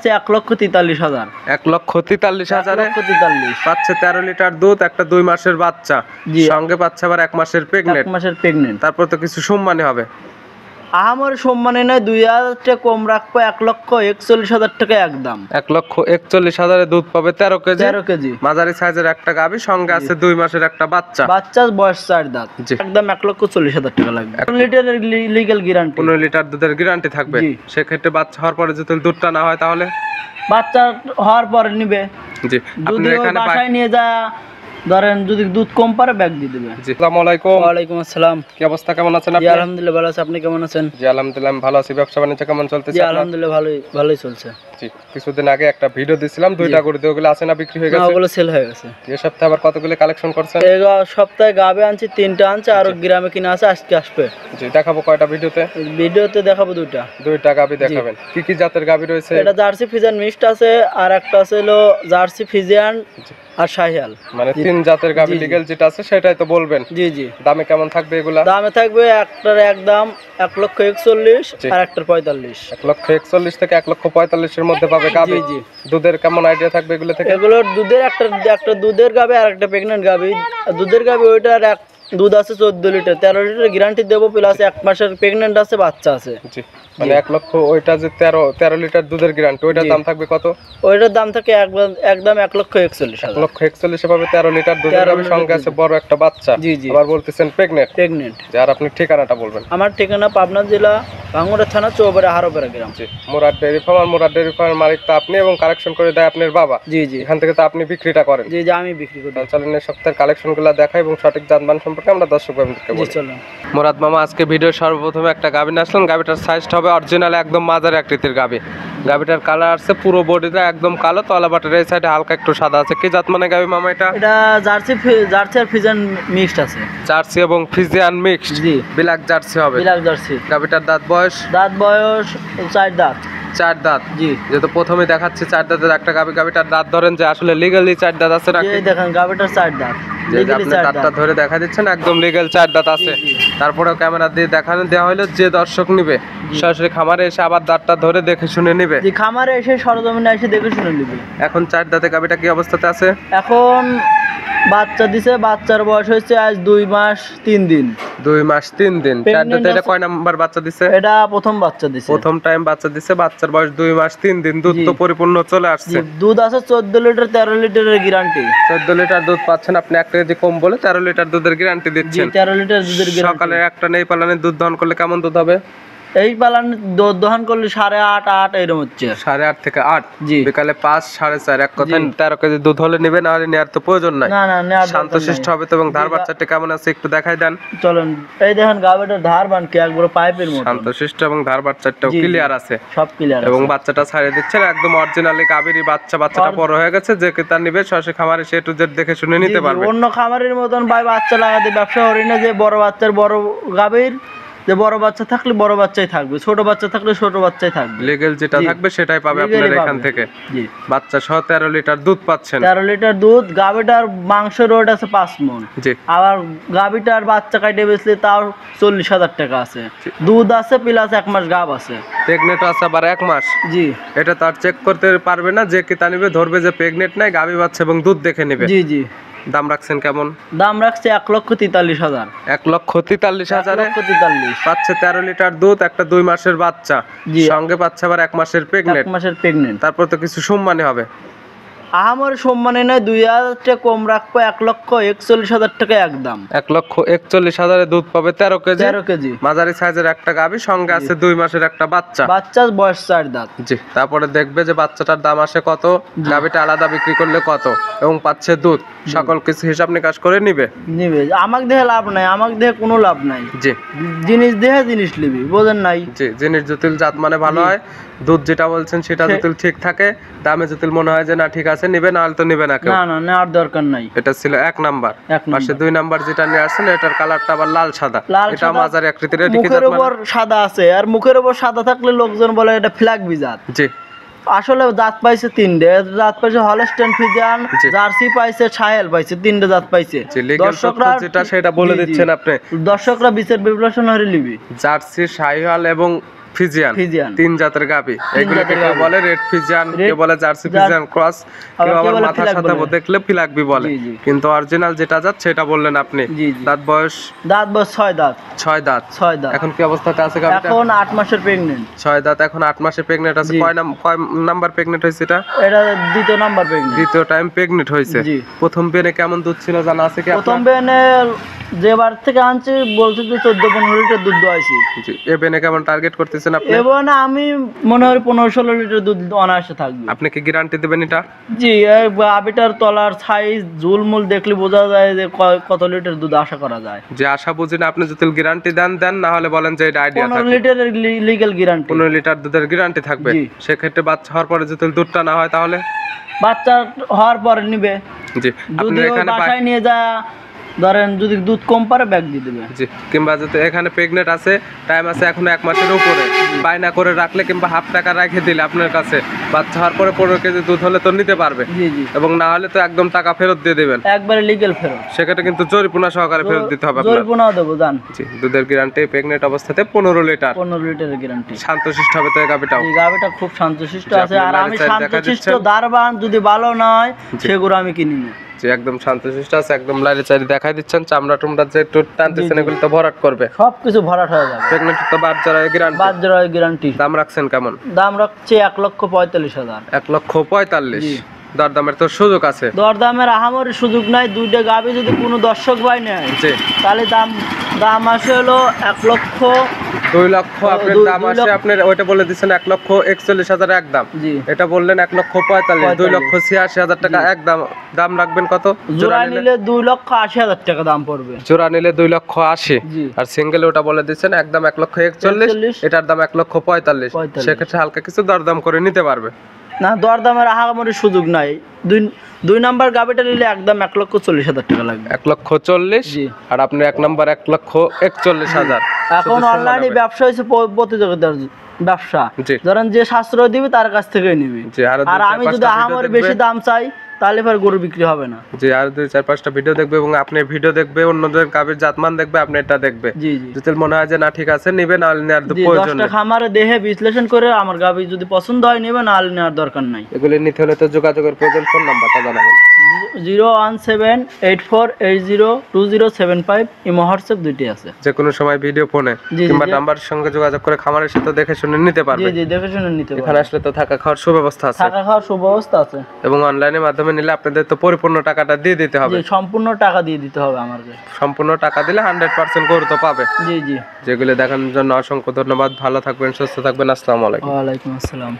1,43,000 1,43,000 1,43,000 পাচ্ছে 13 লিটার দুধ, একটা 2 মাসের বাচ্চা, সঙ্গে পাচ্ছে আবার 1 মাসের প্রেগনেন্ট। তারপর তো কিছু সম্মানী হবে। আমার সম্মানে নয়, 2,000 টাকা কম রাখবো, 1,41,000 টাকা একদম। 1,41,000 দুধ পাবে 13 কেজি। 13 কেজি মাঝারি সাইজের একটা গাভী, সঙ্গে আছে 2 মাসের একটা বাচ্চা। বাচ্চার বয়স 4 দাঁত। একদম 1,40,000 টাকা লাগবে। 15 লিটারের লিগ্যাল গ্যারান্টি। 15 লিটার দুধের গ্যারান্টি থাকবে। সেক্ষেত্রে বাচ্চা হওয়ার পরে যদি দুধটা না হয় তাহলে বাচ্চা হওয়ার পরে নিবে। জি, আপনি এখানে বাসায় নিয়ে যা, ধরেন যদি দুধ কম পারে ব্যাগ দিয়ে দিবে। জি, আসসালামু আলাইকুম। ওয়ালাইকুম আসসালাম। কি অবস্থা, কেমন আছেন আপনি? জি আলহামদুলিল্লাহ ভালো আছি, আপনি কেমন আছেন? জি আলহামদুলিল্লাহ আমি ভালো আছি। ব্যবসা বাণিজ্য কেমন চলতেছে? জি আলহামদুলিল্লাহ ভালোই চলছে। জি, কিছুদিন আগে একটা ভিডিও দিছিলাম, 2টা করে দিয়ে ওগুলো আছে না, বিক্রি হয়ে গেছে? ওগুলো সেল হয়ে গেছে। এই সপ্তাহে আবার কতগুলো কালেকশন করছেন? এই সপ্তাহে গাবে আনছি 3টা আনছি, আর গ্রামে কিনা আছে, আজকে আসবে। জি, দেখাবো কয়টা ভিডিওতে? ভিডিওতে দেখাবো 2টা গাবি দেখাবেন। কি কি জাতের গাবি রয়েছে? এটা জার্সি ফিজিয়ান মিক্সড আছে, আর একটা আছে হলো জার্সি ফিজিয়ান আর শাহিয়াল, মানে 3 জাতের গাবি লিগ্যাল যেটা আছে সেটাই তো বলবেন। জি জি। দামে কেমন থাকবে এগুলা? দামে থাকবে একটার একদম 1,41,000 আর একটার 45। 1,41,000 থেকে 1,45,000 এর মধ্যে পাবে গাবি। জি। দুধের কেমন আইডিয়া থাকবে এগুলো থেকে? এগুলোর দুধের একটা দুধের গাবে আর একটা প্রেগন্যান্ট গাবি। দুধের গাবি ওইটার দুধ আছে 14 লিটার, 13 লিটার গ্যারান্টি দেবো, প্লাস 1 মাসের প্রেগন্যান্ট আছে, বাচ্চা আছে। জি, মানে 1 লক্ষ, ওইটা যে 13 লিটার দুধের গ্যারান্টি, ওইটার দাম থাকবে কত? ওইটার দাম থাকে একদম 1,41,000। 1,41,000 পাবে 13 লিটার দুধের গাবি, সঙ্গে আছে বড় একটা বাচ্চা। জি জি। আবার বলতেছেন প্রেগন্যান্ট। যার আপনি ঠিকানাটা বলবেন। আমার ঠিকানা পাবনা জেলা ভাঙ্গুড়া থানা চৌবাড়ি হারোপাড়া গ্রাম। জি, মুরাদ ডেইরি ফার্ম। আর মুরাদ ডেইরি ফার্মের মালিক তো আপনি, এবং কালেকশন করে দেয় আপনার বাবা। জি জি। এখান থেকে তো আপনি বিক্রিটা করেন? জি জি, আমি বিক্রি করি। চলেন এই সপ্তাহের কালেকশনগুলো দেখাই এবং সঠিক জাতমান সম্পর্কে আমরা দর্শক বন্ধুদেরকে বলি। চলুন। মুরাদ মামা আজকে ভিডিও সর্বপ্রথমে একটা গাভী নিয়ে আসলেন। গাভীটার সাইজটা হবে অরিজিনাল একদম মাঝারি আকৃতির গাভী। গাভীটার কালার আছে পুরো বডিটা একদম কালো, তলাবাটের এই সাইডে হালকা একটু সাদা আছে। কি জাত মানে গাভী মামা এটা? এটা জার্সি আর ফিজিয়ান মিক্সড আছে। জার্সি এবং ফিজিয়ান মিক্সড। জি, ব্ল্যাক জার্সি হবে। Black Jersey. গাভীটার দাঁত বয়স 4 দাঁত। 4 দাঁত। জি, যেহেতু প্রথমে দেখাচ্ছি 4 দাঁতের একটা গাভী, গাভীটার দাঁত ধরেন যে আসলে লিগ্যালি 4 দাঁত আছে নাকি? এই দেখেন গাভীটার 4 দাঁত। যে আপনি দাঁতটা ধরে দেখা দিচ্ছেন, একদম লিগ্যাল 4 দাঁত আছে। তারপরেও ক্যামেরা দিয়ে দেখানো দেওয়া হলো, যে দর্শক নিবে সরাসরি খামারে এসে আবার দাঁতটা ধরে দেখে শুনে নিবে। জি, খামারে এসে সরজমিনে এসে দেখে শুনে নিবে। এখন 4 দাঁতে গাভীটা কি অবস্থাতে আছে? এখন বাচ্চা দিছে, বাচ্চার বয়স হচ্ছে আজ 2 মাস 3 দিন। 2 মাস 3 দিন। 4 দাঁতে এটা কয় নাম্বার বাচ্চা দিছে? এটা প্রথম বাচ্চা দিছে। প্রথম টাইম বাচ্চা দিছে। বাচ্চার বয়স 2 মাস 3 দিন। দুধ তো পরিপূর্ণ চলে আসছে। দুধ আছে 14 লিটার, 13 লিটারের গ্যারান্টি। 14 লিটার দুধ পাচ্ছেন আপনি। 1 কেজি কম বলে 13 লিটার দুধের গ্যারান্টি দিচ্ছেন। 13 লিটার দুধের গ্যারান্টি। সকালে একটা নেই পালানে দুধ দহন করলে কেমন দুধ হবে? এই পালান দহন করলে 8.5 এরকম হচ্ছে। 8.5 থেকে 8। জি। বিকালে 5 4.5। এক কথায় 13 কেজি দুধ হলে নিবে, না হলে নেওয়ার তো প্রয়োজন নাই। না, শান্তশিষ্ট হবে তো। এবং ধার বাচ্চাটা কেমন আছে একটু দেখাই দেন। চলেন, এই দেখেন গাভীটার ধার বানকে একবার পাইপের মতো। শান্তশিষ্ট এবং ধার বাচ্চাটাও ক্লিয়ার আছে। সব ক্লিয়ার আছে। এবং বাচ্চাটা ছাড়িয়ে দিচ্ছেন একদম অরিজিনালি গাভীরই বাচ্চা। বাচ্চাটা বড় হয়ে গেছে, যে ক্রেতা নিবে সরাসরি খামারে সে টু জেড দেখে শুনে নিতে পারবে। অন্য খামারের মতন ভাই বাচ্চা লাগাতে ব্যবসা করি না, যে বড় বাচ্চার বড় গাভীর, যে বড় বাচ্চা থাকলে বড় বাচ্চাই থাকবে, ছোট বাচ্চা থাকলে ছোট বাচ্চাই থাকবে। লিগ্যাল যেটা থাকবে সেটাই পাবে আপনার এখান থেকে। জি, বাচ্চা সহ 13 লিটার দুধ পাচ্ছেন। 13 লিটার দুধ। গাভীটার মাংসের ওয়েট আছে 5 মণ। জি। আবার গাভীটার বাচ্চা কাটে বেচলে তাও 40,000 টাকা আছে। দুধ আছে, প্লাস 1 মাস গাভ আছে। প্রেগনেন্ট আছে আবার 1 মাস। জি। এটা তো আর চেক করতে পারবে না, যে কিতা নিবে ধরবে যে প্রেগনেন্ট নাই, গাভী বাচ্চা এবং দুধ দেখে নেবে। জি জি। দাম রাখছেন কেমন? দাম রাখছে 1,43,000। 1,43,000 1,43,000 পাচ্ছে 13 লিটার দুধ, একটা 2 মাসের বাচ্চা, সঙ্গে পাচ্ছে আবার 1 মাসের প্রেগনেন্ট। তারপর তো কিছু সম্মানী হবে। আমার সম্মানে নয়, 2,000 টাকা কম রাখবো, 1,41,000 টাকা একদম। 1,41,000 দুধ পাবে 13 কেজি। 13 কেজি মাঝারি সাইজের একটা গাভী, সঙ্গে আছে 2 মাসের একটা বাচ্চা। বাচ্চার বয়স 4 দাঁত। জি। তারপরে দেখবে যে বাচ্চাটার দাম আসে কত, গাভীটা আলাদা বিক্রি করলে কত, এবং পাচ্ছে দুধ, সকল কিছু হিসাব নিকাশ করে নিবে। আমাকে দেখে লাভ নাই, আমাকে দেখে কোনো লাভ নাই। জি। জিনিস দেখে জিনিস নিবি, বোঝেন নাই? জি, জিনিস জটিল জাত মানে ভালো হয়। দুধ যেটা বলছেন সেটা জটিল ঠিক থাকে, দামে জটিল মনে হয় যে না ঠিক আছে নিবে, না হলে তো নিবে না কেউ। না নেওয়ার দরকার নাই। এটা ছিল 1 নাম্বার। পাশে 2 নাম্বার যেটা নিয়ে আসছেন, এটার কালারটা আবার লাল সাদা। এটা মাঝারি আকৃতির। মুখের উপর সাদা আছে, আর মুখের উপর সাদা থাকলে লোকজন বলে এটা ফ্ল্যাগ বিজাত। জি। আসলে জাত পাইছে 3টে। জাত পাইছে হলস্টেইন ফ্রিজিয়ান, জার্সি পাইছে, শাহিয়াল পাইছে, 3টে জাত পাইছে। দর্শকরা যেটা সেটা বলে দিচ্ছেন আপনি। দর্শকরা বিচার বিশ্লেষণ করে নিবি। জার্সি, শাহিয়াল এবং ফিজিয়ান ফিজিয়ান। 3 জাতের গাভী। এগুলোকে জাতের কেউ গাভী। বলে রেড ফিজিয়ান, কেউ বলে জার্সি ফিজিয়ান ক্রস, কেউ কেউ আবার বলে মাথার ফিলাক সাথে বলে। দেখলে ফিলাকবি বলে। জি, জি। কিন্তু অরিজিনাল যেটা জাত সেটা বললেন আপনি। জি, জি। দাঁত বয়স দাঁত বয়স 6 দাঁত। 6 দাঁত। 6 দাঁত। এখন কি অবস্থাতে আছে গাভীটা? এখন 8 মাসের প্রেগন্যান্ট। 6 দাঁত, এখন 8 মাসে প্রেগনেন্ট আছে। জি। কয় নাম্বার প্রেগনেন্ট হয়েছে এটা? এটা দ্বিতীয় নাম্বার প্রেগন্যান্ট। দ্বিতীয় টাইম প্রেগনেন্ট হয়েছে। জি। প্রথম বেনে কেমন দুধ ছিল জানা আছে কি প্রথম আপনার? বেনে যেবার থেকে আনছি বলতে যে 14-15 লিটার দুধ দোয়াইছি। জি। এ বেনে কেমন টার্গেট করতেছেন আপনি? এবং আমি মনে হয় 15-16 লিটার দুধ অনায়াসে থাকবে। আপনি কি গ্যারান্টি দেবেন এটা? জি, এই গাভীটার তলার সাইজ ঝুলমুল দেখলে বোঝা যায় যে কত লিটার দুধ আশা করা যায়। যে আশা বুঝি না, আপনি যদি গ্যারান্টি দেন, না হলে বলেন যে এটা আইডিয়া 15 থাকে। লিটারের লিগ্যাল গ্যারান্টি। 15 লিটার দুধের গ্যারান্টি থাকবে। জি। সেক্ষেত্রে বাচ্চা হওয়ার পরে যদি দুধটা না হয় তাহলে? বাচ্চা হওয়ার পরে নিবে। জি। যদি আপনি ওই এখানে বাসায় নিয়ে যা ধরেন যদি দুধ কম পারে ব্যাগ দিয়ে দিবে। জি, কিংবা যদি এখানে প্রেগনেন্ট আছে, টাইম আছে এখনো 1 মাসের উপরে, বায়না করে রাখলে কিংবা হাফ টাকা রেখে দিলে আপনার কাছে বাচ্চা হওয়ার পরে 15 কেজি দুধ হলে তো নিতে পারবে। জি, জি। এবং না হলে তো একদম টাকা ফেরত দিয়ে দেবেন। একবারে লিগ্যাল ফেরত। সেক্ষেত্রে কিন্তু জরিমানা সহকারে ফেরত দিতে হবে আপনার। জরিমানাও দেবো জান। জি, দুধের গ্যারান্টি প্রেগনেন্ট অবস্থাতে 15 লিটার। 15 লিটারের গ্যারান্টি। শান্তশিষ্ট হবে তো এই গাভীটাও। এই গাভীটা খুব শান্তশিষ্ট জি, আছে। আপনি আর আমি লাইনে চাই দেখা শান্তশিষ্ট দিচ্ছেন। দারবান যদি ভালো না হয় জি। সেগুলো আমি কিনি না। যে একদম শান্তশিষ্ট আছে, একদম লাইনে চাই দেখাই দিচ্ছেন। চামড়া টুমড়া যে একটু টানতেছেন জি, জি। এগুলো তো ভরাট করবে। সবকিছু ভরাট হয়ে যাবে। প্রেগনেন্ট তো বাদ যারা গ্যারান্টি। বাদ জোড়ার গ্যারান্টি। দাম রাখছেন কেমন? দাম রাখছে 1,45,000। 1,45,000। জি। দরদামের তো সুযোগ আছে। দরদামের আহামরি সুযোগ নাই। দুইটা গাভী যদি কোনো দর্শক ভাই নেয় জি। তাহলে দাম আসে হলো 1,00,000 2 লক্ষ আপনার দাম 2 আসে। লক্ষ। আপনার ওইটা বলে দিচ্ছেন 1,41,000 একদম। জি। এটা বললেন 1,45,000, 2,86,000 টাকা একদম। দাম রাখবেন কত? জোড়া নিলে 2,80,000 টাকা দাম পড়বে। জোড়া নিলে 2,80,000। জি। আর সিঙ্গেল ওটা বলে দিচ্ছেন একদম 1,41,000, এটার দাম 1,45,000। 45,000। সেক্ষেত্রে হালকা কিছু দরদাম করে নিতে পারবে। না, দরদামের আহামরি সুযোগ নাই। দুই নাম্বার গাভীটা নিলে একদম 1,40,000 টাকা লাগবে। 1,40,000। জি। আর আপনি এক নম্বর 1,41,000। এখন অনলাইনে ব্যবসা হয়েছে প্রতিযোগিতার ব্যবসা। জি। ধরেন যে সাশ্রয় দিবে তার কাছ থেকে নিবি। জি, আরো আর আমি যদি আহামরি বেশি দাম চাই তাহলে ফের গরু বিক্রি হবে না। যে আর 2-4-5টা ভিডিও দেখবে এবং আপনি ভিডিও দেখবে, অন্যদের গাভীর জাতমান দেখবে, আপনি এটা দেখবে। জি, জি। যদি মনে হয় যে না ঠিক আছে নিবে, না হলে নেওয়ার জি, প্রয়োজন 10টা নেই। খামারে দেহে বিশ্লেষণ করে আমার গাভী যদি পছন্দ হয় নেবে, না হলে নেওয়ার দরকার নাই। এগুলি নিতে হলে তো যোগাযোগের প্রয়োজন। ফোন নাম্বারটা জানাবেন। 01784802075 ইমো হোয়াটসঅ্যাপ দুইটি আছে। যে কোনো সময় ভিডিও ফোনে জি, কিংবা জি। নাম্বারের সঙ্গে যোগাযোগ করে খামারের সাথে দেখে শুনে নিতে জি, পারবে। জি, দেখে শুনে নিতে এখানে পারবেন। আসলে তো থাকা খাওয়ার সুব্যবস্থা আছে। থাকা খাওয়ার সুব্যবস্থা আছে। এবং অনলাইনের মাধ্যমে নিলে আপনাদের তো পরিপূর্ণ টাকাটা দিয়ে দিতে হবে। জি, সম্পূর্ণ টাকা দিয়ে দিতে হবে আমাকে। সম্পূর্ণ টাকা দিলে 100% গরু তো পাবে। জি, জি। যেগুলো দেখানোর জন্য অসংখ্য ধন্যবাদ। ভালো থাকবেন, সুস্থ থাকবেন। আসসালামু আলাইকুম। ওয়ালাইকুম আসসালাম।